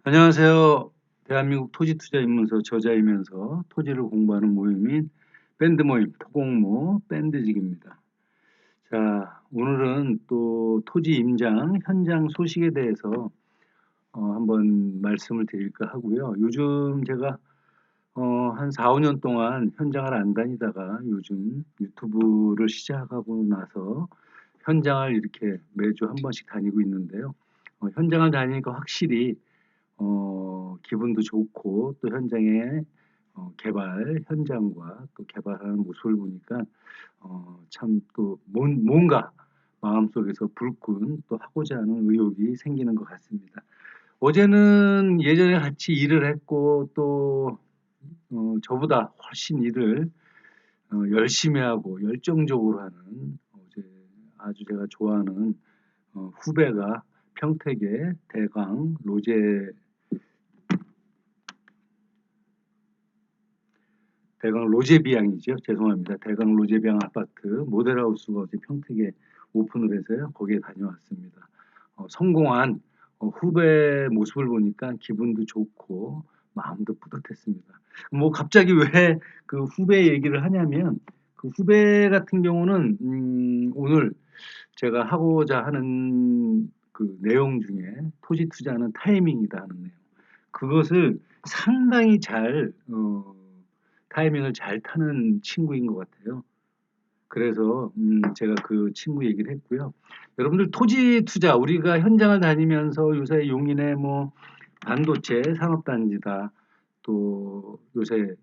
안녕하세요. 대한민국 토지투자입문서 저자이면서 토지를 공부하는 모임인 밴드 모임 토공모 밴드직입니다. 자, 오늘은 또 토지 임장 현장 소식에 대해서 한번 말씀을 드릴까 하고요. 요즘 제가 한 4, 5년 동안 현장을 안 다니다가 요즘 유튜브를 시작하고 나서 현장을 이렇게 매주 한 번씩 다니고 있는데요. 현장을 다니니까 확실히 기분도 좋고 또 현장의 개발 현장과 또 개발하는 모습을 보니까 참 또 뭔가 마음속에서 불끈 또 하고자 하는 의욕이 생기는 것 같습니다. 어제는 예전에 같이 일을 했고 또 저보다 훨씬 일을 열심히 하고 열정적으로 하는 어제 아주 제가 좋아하는 후배가 평택의 대강 로제비앙이죠. 죄송합니다. 대강 로제비앙 아파트 모델하우스가 어제 평택에 오픈을 해서요. 거기에 다녀왔습니다. 성공한 후배 모습을 보니까 기분도 좋고 마음도 뿌듯했습니다. 뭐 갑자기 왜 그 후배 얘기를 하냐면 그 후배 같은 경우는 오늘 제가 하고자 하는 그 내용 중에 토지 투자는 타이밍이다 하는 내용. 그것을 상당히 잘 타이밍을 잘 타는 친구인 것 같아요. 그래서 제가 그 친구 얘기를 했고요. 여러분들 토지 투자 우리가 현장을 다니면서 요새 용인의 뭐 반도체 산업단지다 또 요새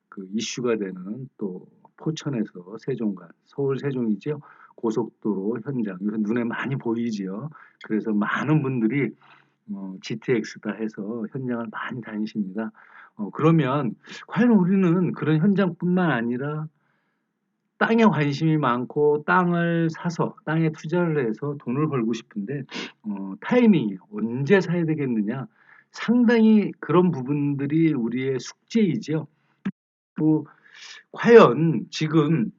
그 이슈가 되는 또 포천에서 세종간 서울 세종이죠. 고속도로 현장 요새 눈에 많이 보이지요. 그래서 많은 분들이 GTX다 해서 현장을 많이 다니십니다. 그러면 과연 우리는 그런 현장뿐만 아니라 땅에 관심이 많고 땅을 사서 땅에 투자를 해서 돈을 벌고 싶은데 타이밍이 언제 사야 되겠느냐 상당히 그런 부분들이 우리의 숙제이죠. 또 과연 지금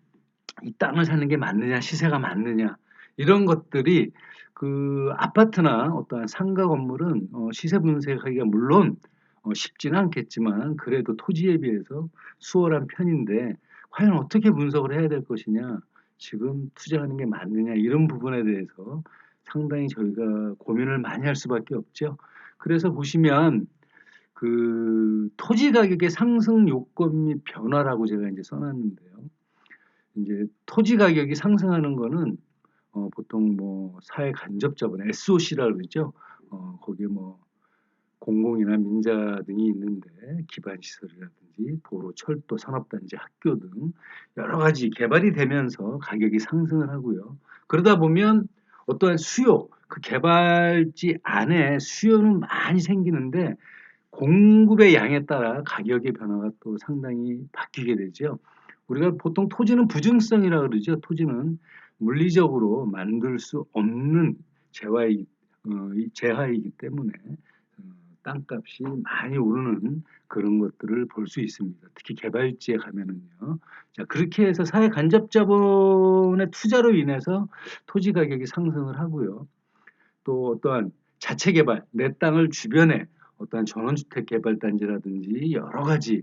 이 땅을 사는 게 맞느냐 시세가 맞느냐 이런 것들이 그 아파트나 어떠한 상가 건물은 시세 분석하기가 물론 쉽지는 않겠지만 그래도 토지에 비해서 수월한 편인데 과연 어떻게 분석을 해야 될 것이냐 지금 투자하는 게 맞느냐 이런 부분에 대해서 상당히 저희가 고민을 많이 할 수밖에 없죠. 그래서 보시면 그 토지 가격의 상승 요건 및 변화라고 제가 이제 써놨는데요. 이제 토지 가격이 상승하는 거는 보통 뭐 사회 간접 자본 SOC라 그러죠. 거기에 뭐 공공이나 민자 등이 있는데 기반 시설이라든지 도로, 철도, 산업단지, 학교 등 여러 가지 개발이 되면서 가격이 상승을 하고요. 그러다 보면 어떠한 수요, 그 개발지 안에 수요는 많이 생기는데 공급의 양에 따라 가격의 변화가 또 상당히 바뀌게 되죠. 우리가 보통 토지는 부증성이라 그러죠. 토지는 물리적으로 만들 수 없는 재화이기, 재화이기 때문에 땅값이 많이 오르는 그런 것들을 볼 수 있습니다. 특히 개발지에 가면은요. 자, 그렇게 해서 사회 간접 자본의 투자로 인해서 토지 가격이 상승을 하고요. 또 어떠한 자체 개발, 내 땅을 주변에 어떠한 전원주택 개발 단지라든지 여러 가지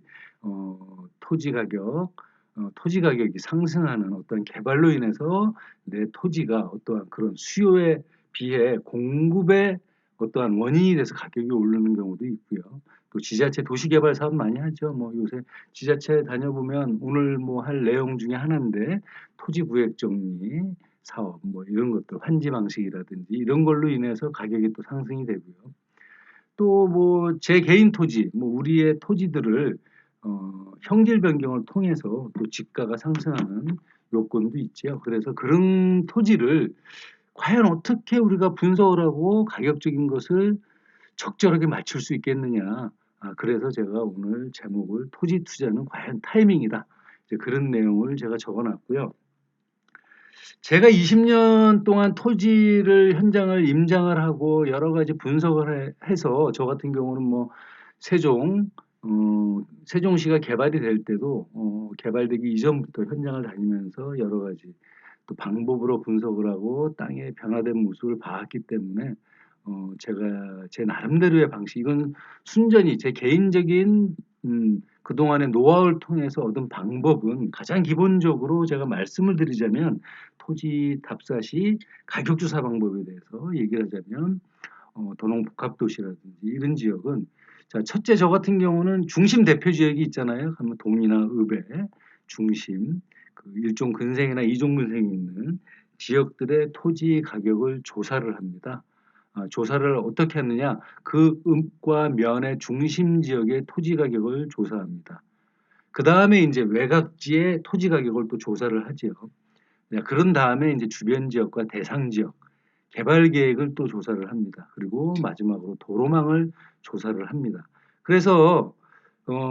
토지 가격, 토지 가격이 상승하는 어떤 개발로 인해서 내 토지가 어떠한 그런 수요에 비해 공급의 어떠한 원인이 돼서 가격이 오르는 경우도 있고요. 또 지자체 도시개발 사업 많이 하죠. 뭐 요새 지자체 다녀보면 오늘 뭐 할 내용 중에 하나인데 토지 구획 정리 사업 뭐 이런 것들 환지 방식이라든지 이런 걸로 인해서 가격이 또 상승이 되고요. 또 뭐 제 개인 토지, 뭐 우리의 토지들을 형질 변경을 통해서 또 지가가 상승하는 요건도 있죠. 그래서 그런 토지를 과연 어떻게 우리가 분석을 하고 가격적인 것을 적절하게 맞출 수 있겠느냐. 그래서 제가 오늘 제목을 토지 투자는 과연 타이밍이다. 이제 그런 내용을 제가 적어놨고요. 제가 20년 동안 토지를 현장을 임장을 하고 여러 가지 분석을 해서 저 같은 경우는 뭐 세종, 세종시가 개발이 될 때도 개발되기 이전부터 현장을 다니면서 여러 가지 또 방법으로 분석을 하고 땅의 변화된 모습을 봤기 때문에 제가 제 나름대로의 방식, 이건 순전히 제 개인적인 그동안의 노하우를 통해서 얻은 방법은 가장 기본적으로 제가 말씀을 드리자면 토지 답사 시 가격 조사 방법에 대해서 얘기를 하자면 도농복합도시라든지 이런 지역은 자, 첫째 저 같은 경우는 중심 대표 지역이 있잖아요. 하면 동이나 읍의 중심, 그 일종 근생이나 이종 근생이 있는 지역들의 토지 가격을 조사를 합니다. 조사를 어떻게 하느냐? 그 읍과 면의 중심 지역의 토지 가격을 조사합니다. 그 다음에 이제 외곽지의 토지 가격을 또 조사를 하지요. 그런 다음에 이제 주변 지역과 대상 지역, 개발 계획을 또 조사를 합니다. 그리고 마지막으로 도로망을 조사를 합니다. 그래서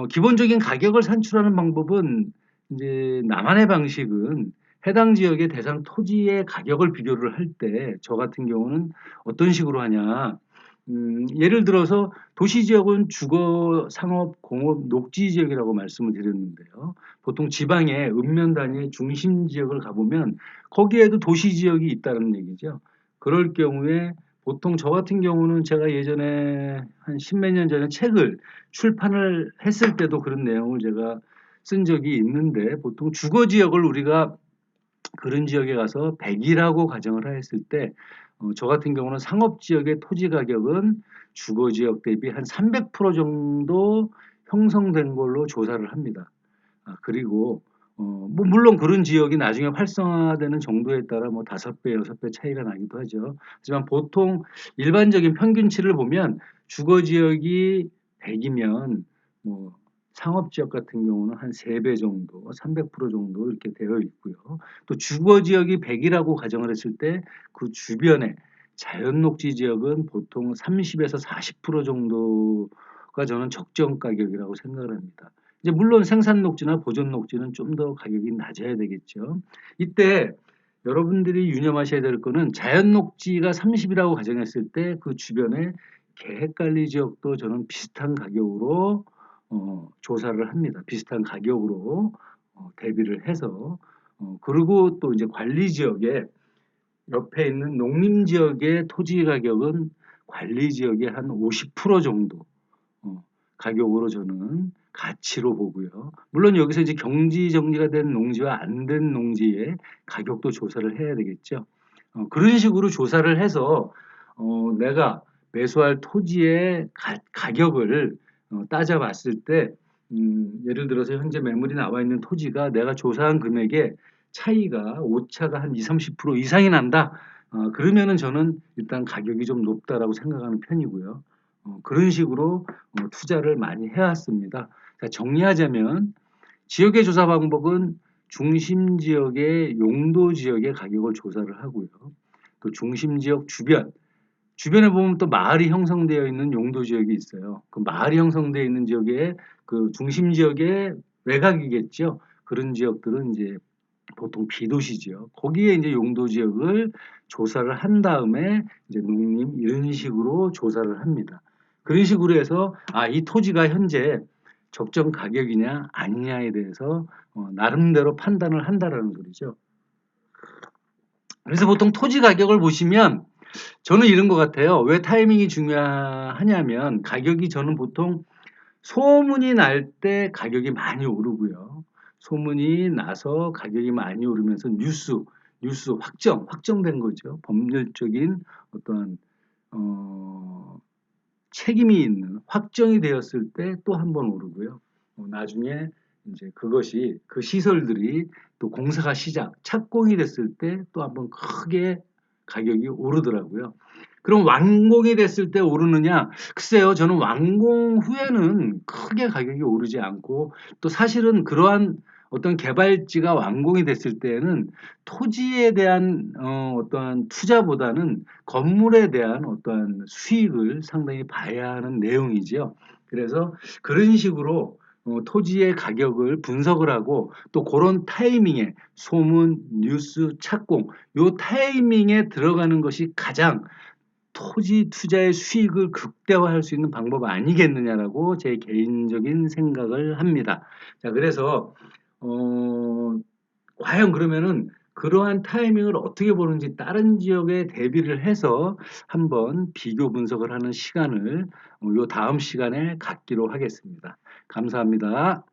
기본적인 가격을 산출하는 방법은 이제 나만의 방식은 해당 지역의 대상 토지의 가격을 비교를 할 때 저 같은 경우는 어떤 식으로 하냐. 예를 들어서 도시 지역은 주거, 상업, 공업, 녹지 지역이라고 말씀을 드렸는데요. 보통 지방의 읍면 단위의 중심 지역을 가보면 거기에도 도시 지역이 있다는 얘기죠. 그럴 경우에 보통 저 같은 경우는 제가 예전에 한 십몇 년 전에 책을 출판을 했을 때도 그런 내용을 제가 쓴 적이 있는데 보통 주거 지역을 우리가 그런 지역에 가서 100이라고 가정을 했을 때 저 같은 경우는 상업 지역의 토지 가격은 주거 지역 대비 한 300% 정도 형성된 걸로 조사를 합니다. 그리고 뭐 물론 그런 지역이 나중에 활성화되는 정도에 따라 뭐 5배, 6배 차이가 나기도 하죠. 하지만 보통 일반적인 평균치를 보면 주거 지역이 100이면 뭐 상업 지역 같은 경우는 한 3배 정도, 300% 정도 이렇게 되어 있고요. 또 주거 지역이 100이라고 가정을 했을 때 그 주변에 자연 녹지 지역은 보통 30에서 40% 정도가 저는 적정 가격이라고 생각을 합니다. 이제 물론 생산 녹지나 보존 녹지는 좀 더 가격이 낮아야 되겠죠. 이때 여러분들이 유념하셔야 될 거는 자연 녹지가 30이라고 가정했을 때 그 주변에 계획 관리 지역도 저는 비슷한 가격으로 조사를 합니다. 비슷한 가격으로 대비를 해서 그리고 또 이제 관리 지역에 옆에 있는 농림 지역의 토지 가격은 관리 지역의 한 50% 정도 가격으로 저는 가치로 보고요. 물론 여기서 이제 경지 정리가 된 농지와 안 된 농지의 가격도 조사를 해야 되겠죠. 그런 식으로 조사를 해서 내가 매수할 토지의 가격을 따져봤을 때 예를 들어서 현재 매물이 나와 있는 토지가 내가 조사한 금액의 차이가 오차가 한 20, 30% 이상이 난다. 그러면은 저는 일단 가격이 좀 높다라고 생각하는 편이고요. 그런 식으로 투자를 많이 해왔습니다. 정리하자면 지역의 조사 방법은 중심 지역의 용도 지역의 가격을 조사를 하고요. 또 중심 지역 주변에 보면 또 마을이 형성되어 있는 용도 지역이 있어요. 그 마을이 형성되어 있는 지역에 그 중심 지역의 외곽이겠죠. 그런 지역들은 이제 보통 비도시 지역, 거기에 이제 용도 지역을 조사를 한 다음에 이제 농림 이런 식으로 조사를 합니다. 그런 식으로 해서 이 토지가 현재 적정 가격이냐 아니냐에 대해서 나름대로 판단을 한다라는 소리죠. 그래서 보통 토지 가격을 보시면 저는 이런 것 같아요. 왜 타이밍이 중요하냐면 가격이 저는 보통 소문이 날 때 가격이 많이 오르고요. 소문이 나서 가격이 많이 오르면서 뉴스 확정된 거죠. 법률적인 어떠한 책임이 있는 확정이 되었을 때 또 한 번 오르고요. 나중에 이제 그것이 그 시설들이 또 공사가 착공이 됐을 때 또 한 번 크게 가격이 오르더라고요. 그럼 완공이 됐을 때 오르느냐? 글쎄요, 저는 완공 후에는 크게 가격이 오르지 않고 또 사실은 그러한 어떤 개발지가 완공이 됐을 때에는 토지에 대한 어떠한 투자보다는 건물에 대한 어떠한 수익을 상당히 봐야 하는 내용이죠. 그래서 그런 식으로 토지의 가격을 분석을 하고 또 그런 타이밍에 소문, 뉴스, 착공 요 타이밍에 들어가는 것이 가장 토지 투자의 수익을 극대화할 수 있는 방법 아니겠느냐라고 제 개인적인 생각을 합니다. 자, 그래서 과연 그러면은 그러한 타이밍을 어떻게 보는지 다른 지역에 대비를 해서 한번 비교 분석을 하는 시간을 요 다음 시간에 갖기로 하겠습니다. 감사합니다.